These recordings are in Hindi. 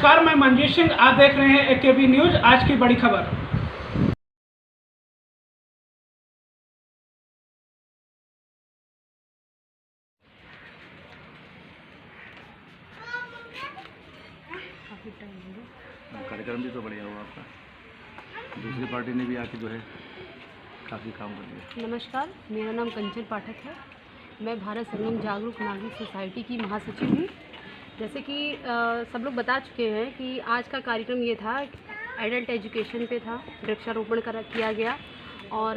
नमस्कार, मैं मंजीत सिंह। आप देख रहे हैं AKB न्यूज़। आज की बड़ी खबर। कार्यक्रम भी तो बढ़िया हुआ आपका। दूसरी पार्टी ने भी आके जो है काफ़ी काम कर दिया। नमस्कार, मेरा नाम कंचन पाठक है। मैं भारत संगम जागरूक नागरिक सोसाइटी की महासचिव हूँ। जैसे कि सब लोग बता चुके हैं कि आज का कार्यक्रम ये था, एडल्ट एजुकेशन पे था, वृक्षारोपण किया गया और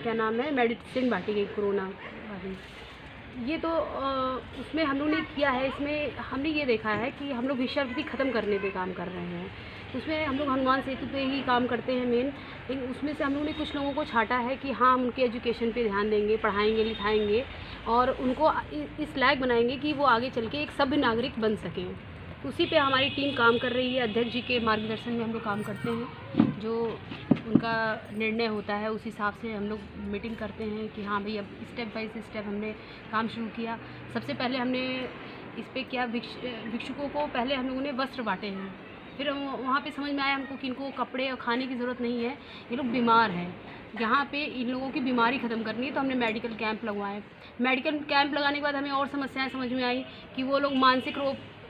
क्या नाम है, मेडिसिन बांटी गई कोरोना वाली। ये तो उसमें हम लोग ने किया है। इसमें हमने ये देखा है कि हम लोग भिक्षावृत्ति ख़त्म करने पे काम कर रहे हैं। उसमें हम लोग हनुमान सेतु पे ही काम करते हैं मेन, लेकिन उसमें से हम लोग ने कुछ लोगों को छांटा है कि हाँ, हम उनके एजुकेशन पे ध्यान देंगे, पढ़ाएंगे लिखाएंगे और उनको इस लायक बनाएंगे कि वो आगे चल के एक सभ्य नागरिक बन सकें। उसी पे हमारी टीम काम कर रही है। अध्यक्ष जी के मार्गदर्शन में हम लोग काम करते हैं। जो उनका निर्णय होता है उस हिसाब से हम लोग मीटिंग करते हैं कि हाँ भाई, अब स्टेप बाय स्टेप हमने काम शुरू किया। सबसे पहले हमने इस पे किया, भिक्षुकों को पहले हम लोगों ने वस्त्र बांटे हैं। फिर वहाँ पे समझ में आया हमको कि इनको कपड़े और खाने की ज़रूरत नहीं है, ये लोग बीमार हैं, यहाँ पे इन लोगों की बीमारी ख़त्म करनी है। तो हमने मेडिकल कैंप लगवाए। मेडिकल कैंप लगाने के बाद हमें और समस्याएं समझ में आई कि वो लोग मानसिक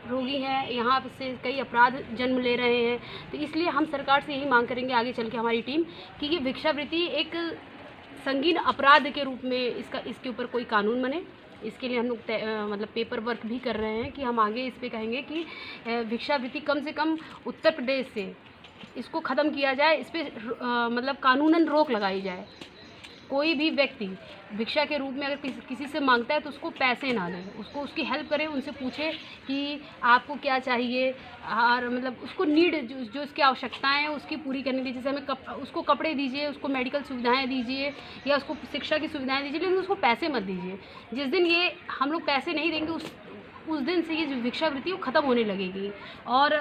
रोगी हैं, यहाँ से कई अपराध जन्म ले रहे हैं। तो इसलिए हम सरकार से यही मांग करेंगे आगे चल के हमारी टीम कि ये भिक्षावृत्ति एक संगीन अपराध के रूप में इसके ऊपर कोई कानून बने। इसके लिए हम लोग मतलब पेपर वर्क भी कर रहे हैं कि हम आगे इस पे कहेंगे कि भिक्षावृत्ति कम से कम उत्तर प्रदेश से इसको ख़त्म किया जाए। इस पर मतलब कानूनन रोक लगाई जाए। कोई भी व्यक्ति भिक्षा के रूप में अगर किसी से मांगता है तो उसको पैसे ना दें, उसको उसकी हेल्प करें, उनसे पूछे कि आपको क्या चाहिए और मतलब उसको नीड जो उसकी आवश्यकताएं हैं उसकी पूरी करने दीजिए। जैसे हमें उसको कपड़े दीजिए, उसको मेडिकल सुविधाएं दीजिए या उसको शिक्षा की सुविधाएं दीजिए, लेकिन उसको पैसे मत दीजिए। जिस दिन ये हम लोग पैसे नहीं देंगे उस दिन से ये जो भिक्षावृत्ति वो ख़त्म होने लगेगी और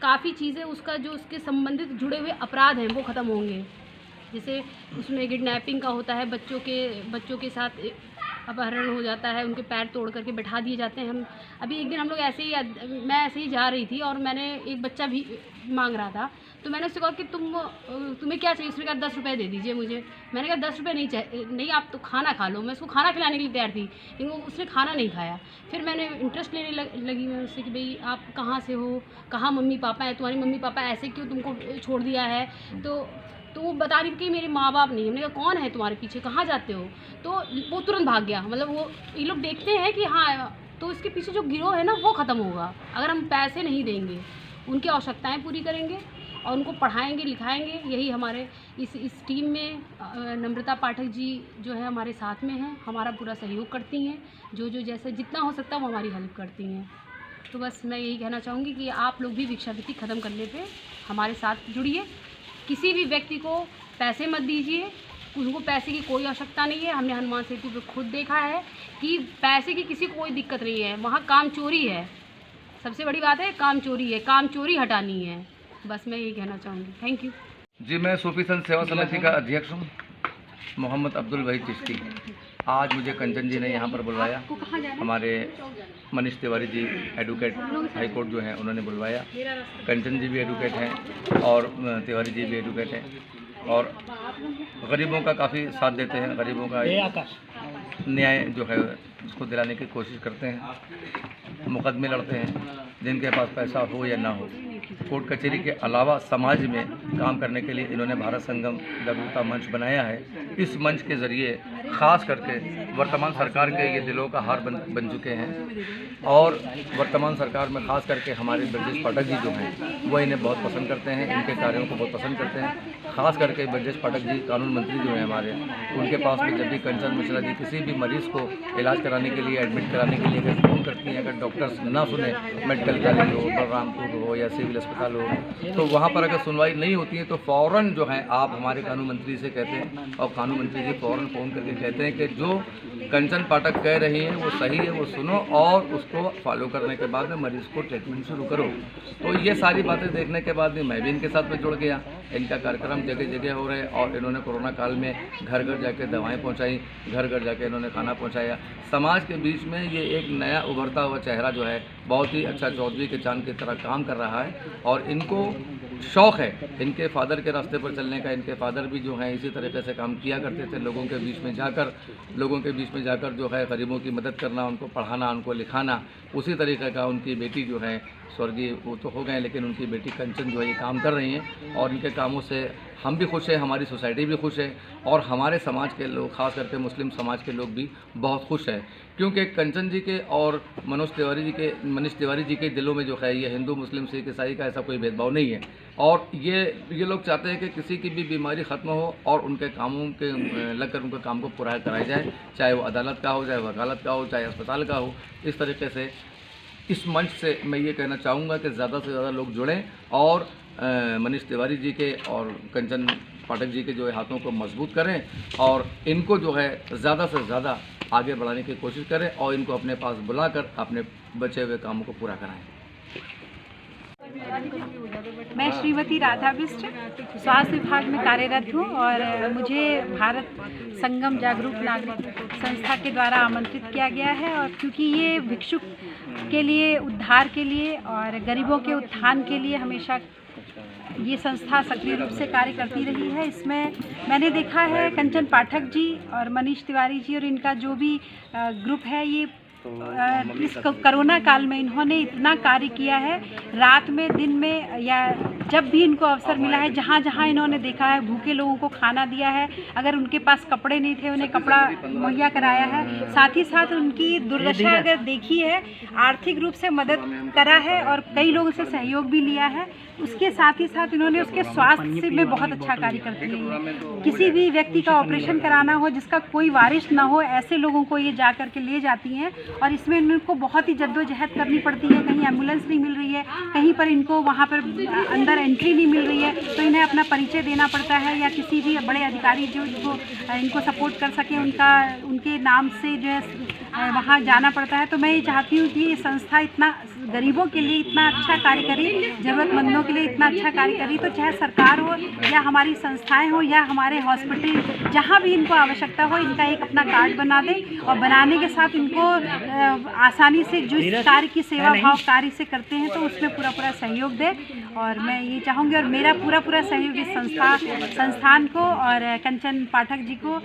काफ़ी चीज़ें उसका जो उसके संबंधित जुड़े हुए अपराध हैं वो ख़त्म होंगे। जैसे उसमें किडनैपिंग का होता है, बच्चों के साथ अपहरण हो जाता है, उनके पैर तोड़ करके बैठा दिए जाते हैं। हम अभी एक दिन हम लोग मैं ऐसे ही जा रही थी और मैंने एक बच्चा भी मांग रहा था, तो मैंने उससे कहा कि तुम्हें क्या चाहिए। उसने कहा 10 रुपये दे दीजिए मुझे। मैंने कहा 10 रुपये नहीं चाहिए, नहीं आप तो खाना खा लो। मैं उसको खाना खिलाने के लिए तैयार थी, लेकिन उसने खाना नहीं खाया। फिर मैंने इंटरेस्ट लेने लगी मैं उससे कि भाई आप कहाँ से हो, कहाँ मम्मी पापा हैं, तुम्हारी मम्मी पापा ऐसे क्यों तुमको छोड़ दिया है। तो वो बता रही कि मेरे माँ बाप नहीं। हमने कहा कौन है तुम्हारे पीछे, कहाँ जाते हो। तो वो तुरंत भाग गया। मतलब वो ये लोग देखते हैं कि हाँ, तो इसके पीछे जो गिरोह है ना वो ख़त्म होगा अगर हम पैसे नहीं देंगे, उनकी आवश्यकताएं पूरी करेंगे और उनको पढ़ाएंगे लिखाएंगे। यही हमारे इस टीम में नम्रता पाठक जी जो है हमारे साथ में हैं, हमारा पूरा सहयोग करती हैं। जो जैसे जितना हो सकता है वो हमारी हेल्प करती हैं। तो बस मैं यही कहना चाहूँगी कि आप लोग भी भिक्षावृत्ति ख़त्म करने पर हमारे साथ जुड़िए। किसी भी व्यक्ति को पैसे मत दीजिए, उनको पैसे की कोई आवश्यकता नहीं है। हमने हनुमान सेतु पर खुद देखा है कि पैसे की किसी को कोई दिक्कत नहीं है। वहाँ काम चोरी है, सबसे बड़ी बात है काम चोरी है, काम चोरी हटानी है। बस मैं यही कहना चाहूँगी। थैंक यू जी। मैं सूफी संत सेवा समिति का अध्यक्ष हूँ, मोहम्मद अब्दुल भाई चिश्ती। आज मुझे कंचन जी ने यहाँ पर बुलवाया। हमारे Manish Tiwari ji advocate high court जो हैं उन्होंने बुलवाया। कंचन जी भी एडवोकेट हैं और तिवारी जी भी एडवोकेट हैं और गरीबों का काफ़ी साथ देते हैं। गरीबों का न्याय जो है उसको दिलाने की कोशिश करते हैं, मुकदमे लड़ते हैं। जिनके पास पैसा हो या ना हो, कोर्ट कचहरी के अलावा समाज में काम करने के लिए इन्होंने भारत संगम जागरूकता मंच बनाया है। इस मंच के ज़रिए ख़ास करके वर्तमान सरकार के ये दिलों का हार बन चुके हैं और वर्तमान सरकार में ख़ास करके हमारे ब्रजेश पाठक जी जो हैं वो इन्हें बहुत पसंद करते हैं, इनके कार्यों को बहुत पसंद करते हैं। ख़ास करके ब्रजेश पाठक जी कानून मंत्री जो हैं हमारे, उनके पास में जब भी कंचन मिश्रा जी किसी भी मरीज़ को इलाज कराने के लिए, एडमिट कराने के लिए अगर फ़ोन करती हैं, अगर डॉक्टर्स ना सुने, मेडिकल कॉलेज हो, बलरामपुर हो या सिविल अस्पताल हो, तो वहाँ पर अगर सुनवाई नहीं होती है तो फ़ौरन जो है आप हमारे कानून मंत्री से कहते हैं और कानून मंत्री जी फ़ौरन फ़ोन करके कहते हैं कि जो कंचन पाठक कह रही हैं वो सही है, वो सुनो और उसको फॉलो करने के बाद में मरीज़ को ट्रीटमेंट शुरू करो। तो ये सारी बातें देखने के बाद में मैं भी इनके साथ में जुड़ गया इनका कार्यक्रम जगह जगह हो रहे हैं और इन्होंने कोरोना काल में घर घर जाके दवाएं पहुंचाई, घर घर जाके इन्होंने खाना पहुंचाया। समाज के बीच में ये एक नया उभरता हुआ चेहरा जो है बहुत ही अच्छा चौधरी के चांद की तरह काम कर रहा है और इनको शौक़ है इनके फादर के रास्ते पर चलने का। इनके फादर भी जो है इसी तरीके से काम किया करते थे, लोगों के बीच में जाकर जो है गरीबों की मदद करना, उनको पढ़ाना, उनको लिखाना। उसी तरीके का उनकी बेटी जो है स्वर्गीय वो तो हो गए, लेकिन उनकी बेटी कंचन जो है ये काम कर रही हैं और इनके कामों से हम भी खुश हैं, हमारी सोसाइटी भी खुश है और हमारे समाज के लोग, खास करके मुस्लिम समाज के लोग भी बहुत खुश हैं, क्योंकि कंचन जी के और मनीष तिवारी जी के दिलों में जो है ये हिंदू, मुस्लिम, सिख, ईसाई का ऐसा कोई भेदभाव नहीं है और ये लोग चाहते हैं कि किसी की भी बीमारी ख़त्म हो और उनके कामों के लगकर उनके काम को पूरा कराया जाए, चाहे वो अदालत का हो, चाहे वकालत का हो, चाहे अस्पताल का हो। इस तरीके से इस मंच से मैं ये कहना चाहूँगा कि ज़्यादा से ज़्यादा लोग जुड़ें और मनीष तिवारी जी के और कंचन पाठक जी के जो है हाथों को मजबूत करें और इनको जो है ज़्यादा से ज़्यादा आगे बढ़ाने की कोशिश करें और इनको अपने पास बुलाकर अपने बचे हुए कामों को पूरा कराएं। मैं श्रीमती राधा बिष्ट स्वास्थ्य विभाग में कार्यरत हूँ और मुझे भारत संगम जागरूक नागरिक संस्था के द्वारा आमंत्रित किया गया है और क्योंकि ये भिक्षुक के लिए, उद्धार के लिए और गरीबों के उत्थान के लिए हमेशा ये संस्था सक्रिय रूप से कार्य करती रही है। इसमें मैंने देखा है कंचन पाठक जी और मनीष तिवारी जी और इनका जो भी ग्रुप है, ये इस कोरोना काल में इन्होंने इतना कार्य किया है, रात में, दिन में, या जब भी इनको अवसर मिला है, जहाँ जहाँ इन्होंने देखा है भूखे लोगों को खाना दिया है, अगर उनके पास कपड़े नहीं थे उन्हें कपड़ा मुहैया कराया है, साथ ही साथ उनकी दुर्दशा अगर देखी है, आर्थिक रूप से मदद करा है और कई लोगों से सहयोग भी लिया है। उसके साथ ही साथ इन्होंने उसके स्वास्थ्य में बहुत अच्छा कार्य करती है। किसी भी व्यक्ति का ऑपरेशन कराना हो जिसका कोई वारिस ना हो, ऐसे लोगों को ये जा कर के ले जाती हैं और इसमें इनको बहुत ही जद्दोजहद करनी पड़ती है। कहीं एम्बुलेंस नहीं मिल रही है, कहीं पर इनको वहाँ पर अंदर एंट्री नहीं मिल रही है, तो इन्हें अपना परिचय देना पड़ता है या किसी भी बड़े अधिकारी जो इनको सपोर्ट कर सके उनके नाम से जो है वहाँ जाना पड़ता है। तो मैं ये चाहती हूँ कि ये संस्था इतना गरीबों के लिए इतना अच्छा कार्य करी, ज़रूरतमंदों के लिए इतना अच्छा कार्य करी, तो चाहे सरकार हो या हमारी संस्थाएं हो या हमारे हॉस्पिटल, जहाँ भी इनको आवश्यकता हो, इनका एक अपना कार्ड बना दें और बनाने के साथ इनको आसानी से जो इस कार्य की सेवा भाव कार्य से करते हैं तो उसमें पूरा सहयोग दें। और मैं ये चाहूँगी और मेरा पूरा सहयोग इस संस्थान को और कंचन पाठक जी को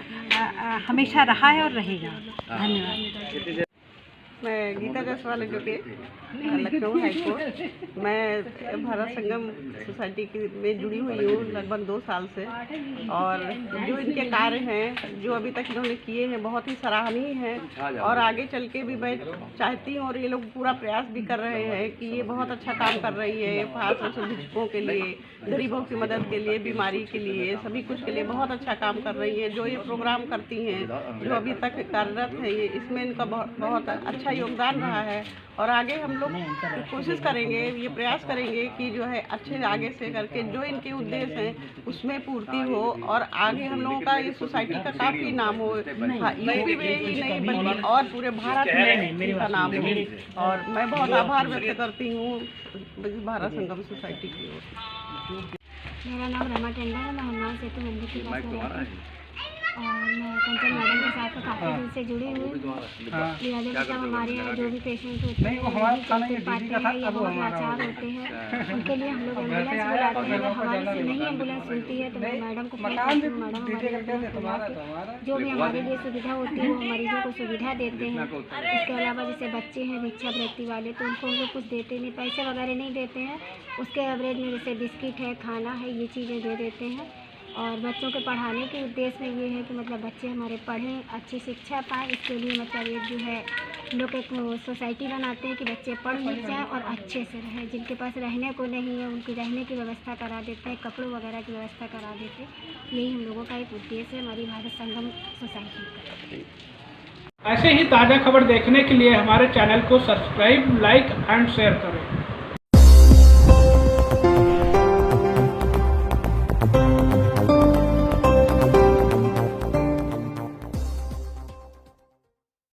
हमेशा रहा है और रहेगा। धन्यवाद। मैं गीता जायसवाल जोटे, लखनऊ हाईकोर्ट। मैं भारत संगम सोसाइटी में जुड़ी हुई हूँ लगभग 2 साल से और जो इनके कार्य हैं जो अभी तक इन्होंने किए हैं बहुत ही सराहनीय हैं और आगे चल के भी मैं चाहती हूँ और ये लोग पूरा प्रयास भी कर रहे हैं कि ये बहुत अच्छा काम कर रही है। खास भिक्षुकों के लिए, गरीबों की मदद के लिए, बीमारी के लिए, सभी कुछ के लिए बहुत अच्छा काम कर रही है। जो ये प्रोग्राम करती हैं, जो अभी तक कार्यरत है, ये इसमें इनका बहुत अच्छा योगदान रहा है और आगे हम लोग कोशिश करेंगे, ये प्रयास करेंगे कि जो है अच्छे आगे से करके जो इनके उद्देश्य हैं उसमें पूर्ति हो और आगे हम लोगों का ये सोसाइटी का काफ़ी नाम हो, यूपी में ही नहीं बल्कि और पूरे भारत में इनका नाम हो। और मैं बहुत आभार व्यक्त करती हूँ भारत संगम सोसाइटी की ओर। मेरा नाम रमा टेंडर है, मैं हनुमान सेतु मंदिर के पास रहती हूँ और मैं कंचन मैडम के साथ काफ़ी दिन से जुड़ी हुई हूँ। मतलब हमारे यहाँ जो भी पेशेंट होते हैं नहीं चल पाते हैं या बहुत लाचार होते हैं, उनके लिए हम लोग एम्बुलेंस बुलाते हैं। अगर हमारे से नहीं एम्बुलेंस मिलती है तो मैं मैडम को फोन करती हूँ, मैडम हमारे एम्बुलेंस बुला के जो भी हमारे लिए सुविधा होती है वो मरीजों को सुविधा देते हैं। इसके अलावा जैसे बच्चे हैं भिक्षावृत्ति वाले तो उनको हम लोग कुछ देते नहीं, पैसे वगैरह नहीं देते हैं, उसके एवरेज में जैसे बिस्किट है, खाना है, ये चीज़ें दे देते हैं। और बच्चों के पढ़ाने के उद्देश्य में ये है कि मतलब बच्चे हमारे पढ़ें, अच्छी शिक्षा पाएँ, इसके लिए मतलब एक जो है लोग एक सोसाइटी बनाते हैं कि बच्चे पढ़ लिख जाएँ और अच्छे से रहें। जिनके पास रहने को नहीं है उनकी रहने की व्यवस्था करा देते हैं, कपड़ों वगैरह की व्यवस्था करा देते हैं। यही हम लोगों का एक उद्देश्य है हमारी भारत संगम सोसाइटी का। ऐसे ही ताज़ा खबर देखने के लिए हमारे चैनल को सब्सक्राइब, लाइक एंड शेयर करें।